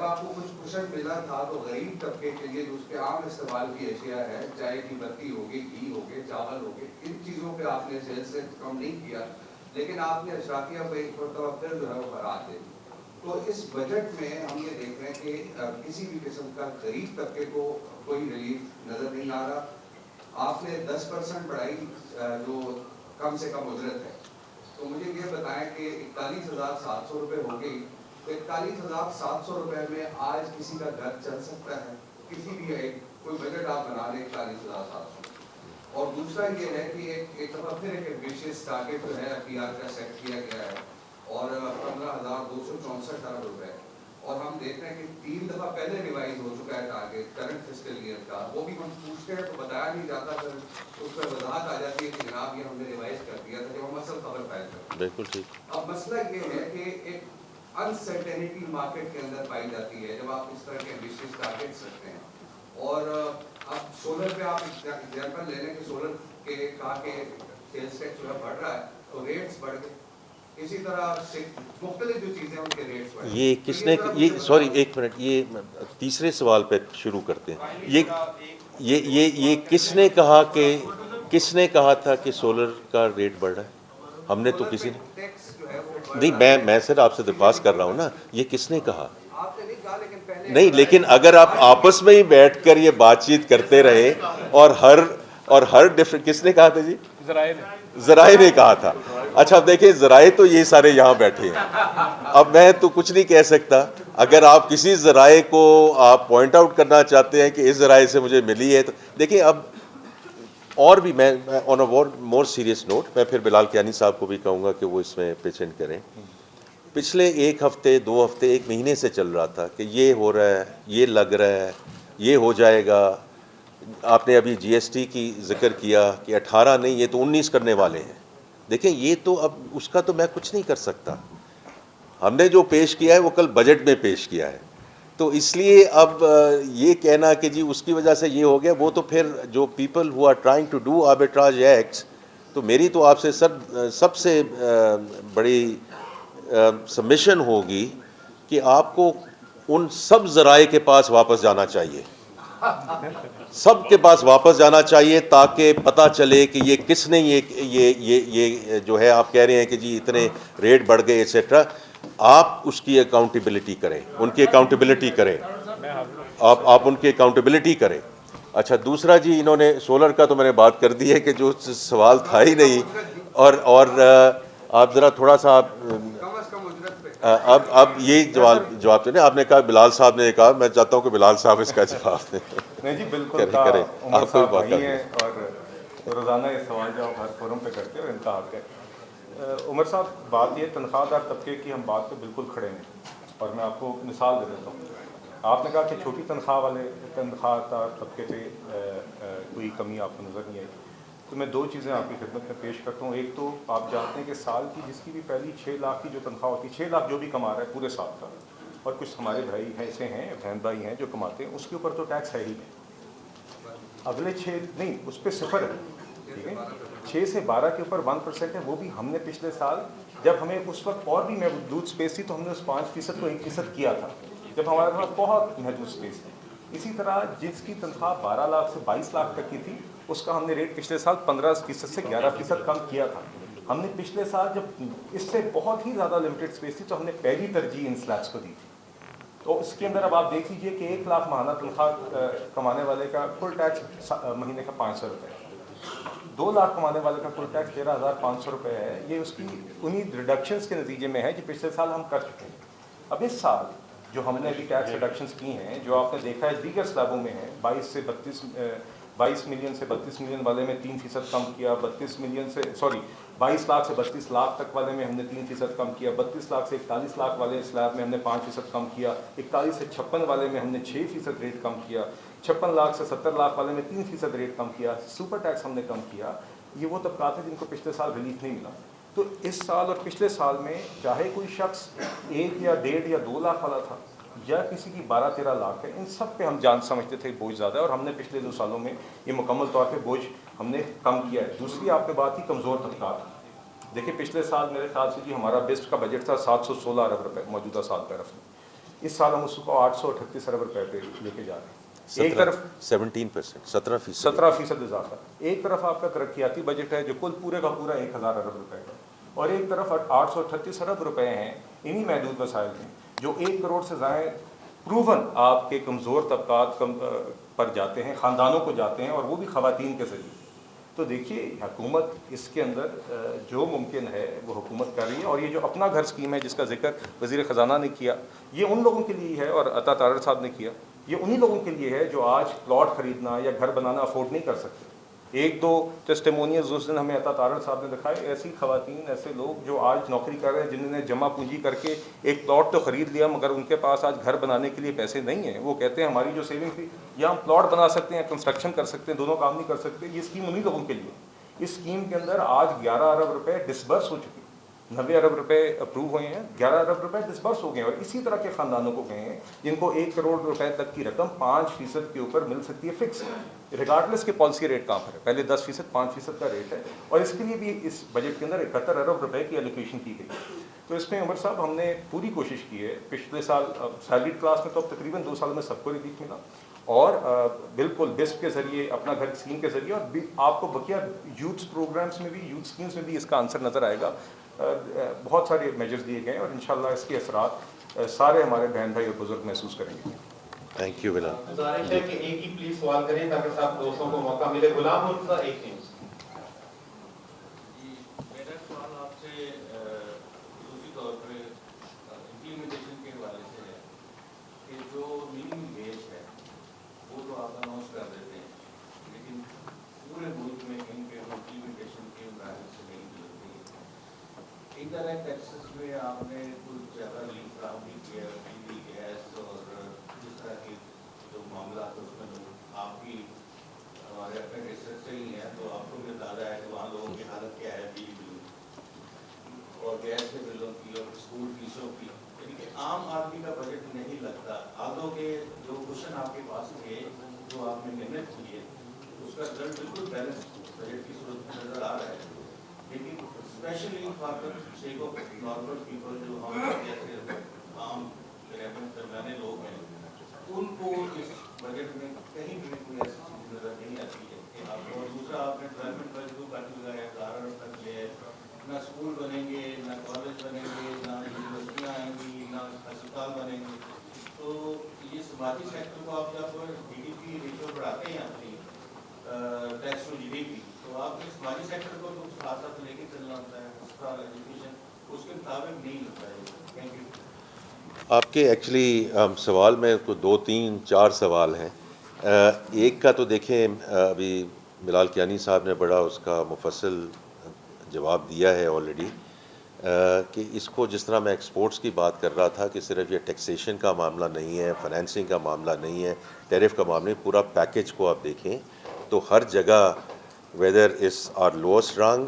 آپ کو کچھ کشن ملا تھا تو غریب طبقے کے لیے جو اس کے عام استعمال کی اشیاء ہے، چائے کی پتی ہوگی، گھی ہوگی، چاول ہوگی، ان چیزوں پہ آپ نے سیل سے کم نہیں کیا، لیکن آپ نے اشرافیہ پہ ایک مرتبہ پھر جو ہے وہ برات دے دی۔ تو اس بجٹ میں ہم یہ دیکھ رہے ہیں کہ کسی بھی قسم کا غریب طبقے کو کوئی ریلیف نظر نہیں آ رہا۔ آپ نے 10% بڑھائی جو کم سے کم اجرت ہے، تو مجھے یہ بتائیں کہ 41,700 روپے ہو گئی، تو 41,700 روپے میں آج کسی کا گھر چل سکتا ہے؟ کسی بھی ایک کوئی بجٹ آپ بنا لیں 41,700۔ اور دوسرا یہ ہے کہ ایک دفعہ پھر ایک ایمبیشیس ٹارگیٹ جو ہے FDR کا سیٹ کیا گیا ہے اور 15,264 ارب روپے، اور ہم دیکھ رہے ہیں کہ 3 دفعہ پہلے ریوائز ہو چکا ہے ٹارگیٹ کرنٹ فسکل ایئر کا، وہ بھی ہم پوچھتے ہیں تو بتایا نہیں جاتا، پھر اس پر وضاحت آ جاتی ہے کہ جناب یہ ہم نے ریوائز کر دیا تھا جب ہم اصل خبر پائے تھے۔ بالکل ٹھیک۔ اب مسئلہ یہ ہے کہ ایک انسرٹینٹی مارکیٹ کے اندر پائی جاتی ہے جب آپ اس طرح کے ایمبیشیس ٹارگیٹس رکھتے ہیں۔ اور اب سولر پہ آپ ایگزامپل لے لیں کہ سولر کے کہا کہ سیلس ٹیکس جو ہے بڑھ رہا ہے تو ریٹس بڑھ گئے، اسی طرح مختلف جو چیزیں ان کے ریٹس بڑھ گئے۔ یہ کس نے یہ سوری ایک منٹ، یہ تیسرے سوال پہ شروع کرتے ہیں۔ یہ کس نے کہا کہ کس نے کہا تھا کہ سولر کا ریٹ بڑھ رہا ہے؟ ہم نے تو کسی نے نہیں، میں صرف آپ سے درخواست کر رہا ہوں نا، یہ کس نے کہا؟ نہیں، لیکن اگر آپ آپس میں ہی بیٹھ کر یہ بات چیت کرتے رہے اور ہر ڈفرنٹ، کس نے کہا تھا جی؟ ذرائع نے کہا تھا۔ اچھا اب دیکھیں، ذرائع تو یہ سارے یہاں بیٹھے ہیں، اب میں تو کچھ نہیں کہہ سکتا۔ اگر آپ کسی ذرائع کو آپ پوائنٹ آؤٹ کرنا چاہتے ہیں کہ اس ذرائع سے مجھے ملی ہے، تو دیکھیں اب اور بھی میں آن اے مور سیریس نوٹ، میں پھر بلال کیانی صاحب کو بھی کہوں گا کہ وہ اس میں پیچنٹ کریں۔ پچھلے ایک ہفتے، 2 ہفتے، 1 مہینے سے چل رہا تھا کہ یہ ہو رہا ہے، یہ لگ رہا ہے، یہ ہو جائے گا۔ آپ نے ابھی جی ایس ٹی کی ذکر کیا کہ 18 نہیں، یہ تو 19 کرنے والے ہیں۔ دیکھیں یہ تو اب اس کا تو میں کچھ نہیں کر سکتا، ہم نے جو پیش کیا ہے وہ کل بجٹ میں پیش کیا ہے، تو اس لیے اب یہ کہنا کہ جی اس کی وجہ سے یہ ہو گیا، وہ تو پھر جو people who are trying to do arbitrage acts, تو میری تو آپ سے سب سے بڑی سبمیشن ہوگی کہ آپ کو ان سب ذرائع کے پاس واپس جانا چاہیے، سب کے پاس واپس جانا چاہیے، تاکہ پتہ چلے کہ یہ کس نے یہ جو ہے آپ کہہ رہے ہیں کہ جی اتنے ریٹ بڑھ گئے ایٹسیٹرا، آپ اس کی اکاؤنٹیبلٹی کریں، ان کی اکاؤنٹیبلٹی کریں، آپ ان کی اکاؤنٹیبلٹی کریں۔ اچھا دوسرا جی، انہوں نے سولر کا تو میں نے بات کر دی ہے کہ جو سوال تھا ہی نہیں، اور آپ ذرا تھوڑا سا اب یہ جواب تو نہیں، آپ نے کہا بلال صاحب نے کہا، میں چاہتا ہوں کہ بلال صاحب اس کا جواب دیں۔ نہیں جی بالکل، کریں عمر آپ کوئی صاحب بات بھائی ہیں اور روزانہ یہ سوال جواب ہر فورم پہ کرتے ہیں اور ان کا حق ہے۔ عمر صاحب بات یہ تنخواہ دار طبقے کی ہم بات پہ بالکل کھڑے ہیں، اور میں آپ کو مثال دے دیتا ہوں۔ آپ نے کہا کہ چھوٹی تنخواہ والے تنخواہ دار طبقے پہ کوئی کمی آپ کو نظر نہیں آئی، تو میں 2 چیزیں آپ کی خدمت میں پیش کرتا ہوں۔ ایک تو آپ جانتے ہیں کہ سال کی جس کی بھی پہلی 6 لاکھ کی جو تنخواہ ہوتی ہے، 6 لاکھ جو بھی کما رہا ہے پورے سال کا، اور کچھ ہمارے بھائی ایسے ہیں، بہن بھائی ہیں جو کماتے ہیں، اس کے اوپر تو ٹیکس ہے ہی نہیں، اگلے 6 نہیں، اس پہ 0 ہے، ٹھیک ہے، 6 سے 12 کے اوپر 1% ہے، وہ بھی ہم نے پچھلے سال جب ہمیں اس وقت اور بھی محدود اسپیس تھی تو ہم نے اس 5% کو 1% کیا تھا، جب ہمارے پاس بہت محدود اسپیس تھی۔ اسی طرح جس کی تنخواہ 12 لاکھ سے 22 لاکھ تک کی تھی، اس کا ہم نے ریٹ پچھلے سال 15% سے 11% کم کیا تھا۔ ہم نے پچھلے سال جب اس سے بہت ہی زیادہ لمیٹڈ اسپیس تھی تو ہم نے پہلی ترجیح ان سلیبس کو دی تھی۔ تو اس کے اندر اب آپ دیکھ لیجئے کہ 1 لاکھ ماہانہ تنخواہ کمانے والے کا کل ٹیکس مہینے کا 500 روپے ہے، 2 لاکھ کمانے والے کا کل ٹیکس 13,500 روپے ہے۔ یہ اس کی انہی ریڈکشنز کے نتیجے میں ہے جو پچھلے سال ہم کر چکے ہیں۔ اب اس سال جو ہم نے ابھی ٹیکس ریڈکشنز کی ہیں، جو آپ نے دیکھا ہے دیگر سلیبوں میں ہیں، 22 ملین سے 32 ملین والے میں 3% کم کیا، 22 لاکھ سے 32 لاکھ تک والے میں ہم نے 3% کم کیا، 32 لاکھ سے 41 لاکھ والے سلیب میں ہم نے 5% کم کیا، 41 سے 56 والے میں ہم نے 6% ریٹ کم کیا، 56 لاکھ سے 70 لاکھ والے میں 3% ریٹ کم کیا، سپر ٹیکس ہم نے کم کیا۔ یہ وہ طبقات ہیں جن کو پچھلے سال ریلیف نہیں ملا۔ تو اس سال اور پچھلے سال میں چاہے کوئی شخص 1 یا 1.5 یا 2 لاکھ والا تھا، یا کسی کی 12-13 لاکھ ہے، ان سب پہ ہم جان سمجھتے تھے بوجھ زیادہ ہے، اور ہم نے پچھلے 2 سالوں میں یہ مکمل طور پہ بوجھ ہم نے کم کیا ہے۔ دوسری آپ نے بات کی کمزور طبقات، دیکھیں پچھلے سال میرے خیال سے جی ہمارا بیسٹ کا بجٹ تھا 716 ارب روپے موجودہ سال پہ رفت میں، اس سال ہم اس کو 838 ارب روپے پہ لے کے جا رہے ہیں. ایک طرف 17%, 17%. 17% اضافہ. ایک طرف آپ کا ترقیاتی بجٹ ہے جو کل پورے کا پورا 1000 ارب روپے کا, اور ایک طرف 838 ارب روپے ہیں انہی محدود وسائل میں جو 1 کروڑ سے زائد پروون آپ کے کمزور طبقات پر جاتے ہیں, خاندانوں کو جاتے ہیں, اور وہ بھی خواتین کے ذریعے. تو دیکھیے حکومت اس کے اندر جو ممکن ہے وہ حکومت کر رہی ہے, اور یہ جو اپنا گھر اسکیم ہے جس کا ذکر وزیر خزانہ نے کیا, یہ ان لوگوں کے لیے ہے, اور عطا تارڑ صاحب نے کیا, یہ انہی لوگوں کے لیے ہے جو آج پلاٹ خریدنا یا گھر بنانا افورڈ نہیں کر سکتے. ایک دو ٹیسٹیمونیلز اس دن ہمیں عطا تارڑ صاحب نے دکھائے, ایسی خواتین, ایسے لوگ جو آج نوکری کر رہے ہیں, جنہوں نے جمع پونجی کر کے ایک پلاٹ تو خرید لیا مگر ان کے پاس آج گھر بنانے کے لیے پیسے نہیں ہیں. وہ کہتے ہیں ہماری جو سیونگ تھی, یا ہم پلاٹ بنا سکتے ہیں, کنسٹرکشن کر سکتے ہیں, دونوں کام نہیں کر سکتے. یہ اسکیم انہی لوگوں کے لیے. اس اسکیم کے اندر آج 11 ارب روپے ڈسبرس ہو چکے, 90 ارب روپے اپروو ہوئے ہیں, 11 ارب روپے ڈسبرس ہو گئے ہیں, اور اسی طرح کے خاندانوں کو گئے ہیں جن کو 1 کروڑ روپے تک کی رقم 5% کے اوپر مل سکتی ہے فکس, ریگارڈلیس کے پالیسی ریٹ کہاں پر ہے. پہلے 10%, 5% کا ریٹ ہے, اور اس کے لیے بھی اس بجٹ کے اندر 71 ارب روپے کی ایلوکیشن کی گئی. تو اس میں عمر صاحب ہم نے پوری کوشش کی ہے. پچھلے سال سیلریڈ کلاس میں تو اب تقریباً 2 سال میں سب کو ریلیف ملا, اور بالکل بسپ کے ذریعے, اپنا گھر اسکیم کے ذریعے, اور آپ کو بقیہ یوتھ پروگرامس میں بھی, یوتھ اسکیمس میں بھی اس کا آنسر نظر آئے گا. بہت سارے میجرز دیے گئے ہیں, اور انشاءاللہ اس کے اثرات سارے ہمارے بہن بھائی اور بزرگ محسوس کریں گے. تھینک یو بلال. گزارش ہے کہ ایک ہی پلیز سوال کریں تاکہ سب دوستوں کو موقع ملے. غلام مرتضیٰ, ایک نیوز. میرا سوال آپ سے خصوصی طور پر امپلیمنٹیشن کے حوالے سے ہے کہ جو منیمم ویج ہے وہ تو آپ اناؤنس کر دیتے ہیں, لیکن پورے ملک میں ان کے امپلیمنٹیشن کے مراحل سے نہیں گزرتی ہے. انڈائریکٹ ٹیکسز میں آپ نے کچھ زیادہ ریلیف فراہم نہیں کیا, بجلی, گیس اور جس طرح کے جو معاملات اس میں آپ بھی ہمارے اپنے ریسرچ سے ہی ہیں تو آپ کو بھی اندازہ ہے کہ وہاں لوگوں کی حالت کیا ہے, بجلی اور گیس کے بلوں کی اور اسکول فیسوں کی. یعنی کہ عام آدمی کا بجٹ نہیں لگتا. آدھوں کے جو کوشچن آپ کے پاس تھے, جو آپ نے محنت کی ہے, اس کا رزلٹ بالکل بیلنس بجٹ کی صورت میں نظر آ رہا ہے. لیکن specially for the sake of normal people, جو ہم جیسے عام درمیانے لوگ ہیں, ان کو اس بجٹ میں کہیں بھی کوئی ایسی چیز نظر نہیں آتی ہے. اور دوسرا آپ نے ڈیولپمنٹ پر جو کٹ لگایا ہے, کارن تک ہے, نہ اسکول بنیں گے, نہ کالج بنیں گے, نہ یونیورسٹیاں آئیں گی, نہ اسپتال بنیں گے. تو یہ سماجی سیکٹر کو آپ جب جی ڈی پی ریشو بڑھاتے ہیں اپنی tax to G D P, تو آپ نے سماجی سیکٹر کو تو ساتھ ساتھ لے کے چلنا ہوتا ہے. اسپتال, ایجوکیشن, اس کے مطابق نہیں ہوتا ہے. Thank you. آپ کے ایکچولی سوال میں کو 2, 3, 4 سوال ہیں. ایک کا تو دیکھیں ابھی بلال کیانی صاحب نے بڑا اس کا مفصل جواب دیا ہے آلریڈی, کہ اس کو جس طرح میں ایکسپورٹس کی بات کر رہا تھا کہ صرف یہ ٹیکسیشن کا معاملہ نہیں ہے, فائنینسنگ کا معاملہ نہیں ہے, ٹیرف کا معاملہ نہیں, پورا پیکج کو آپ دیکھیں تو ہر جگہ ویدر اس آر لوسٹ رنگ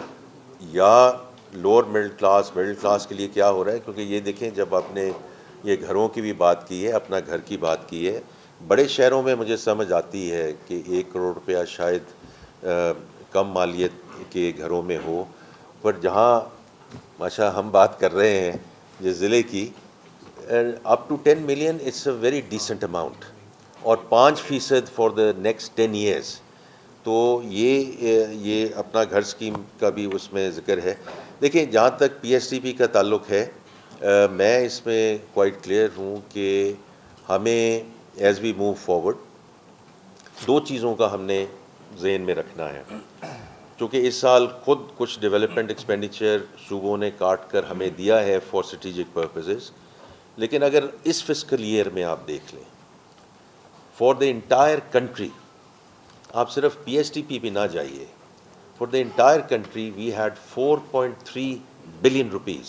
یا لوور مڈل کلاس کے لیے کیا ہو رہا ہے. کیونکہ یہ دیکھیں جب آپ نے یہ گھروں کی بھی بات کی ہے, اپنا گھر کی بات کی ہے, بڑے شہروں میں مجھے سمجھ آتی ہے کہ 1 کروڑ روپیہ شاید کم مالیت کے گھروں میں ہو, پر جہاں ماشاء ہم بات کر رہے ہیں جس ضلع کی, up to 10 million it's a very decent amount, اور 5% فار دا نیکسٹ 10 ایئرس. تو یہ اپنا گھر اسکیم کا بھی اس میں ذکر ہے. دیکھیں جہاں تک پی ایس ٹی پی کا تعلق ہے, میں اس میں کوائٹ کلیئر ہوں کہ ہمیں ایز وی موو فارورڈ 2 چیزوں کا ہم نے ذہن میں رکھنا ہے. چونکہ اس سال خود کچھ ڈیولپمنٹ ایکسپینڈیچر صوبوں نے کاٹ کر ہمیں دیا ہے فار اسٹریٹجک پرپزز, لیکن اگر اس فسکل ایئر میں آپ دیکھ لیں فار دا انٹائر کنٹری, آپ صرف پی ایس ٹی پی پہ نہ جائیے, for the entire country we had 4.3 billion rupees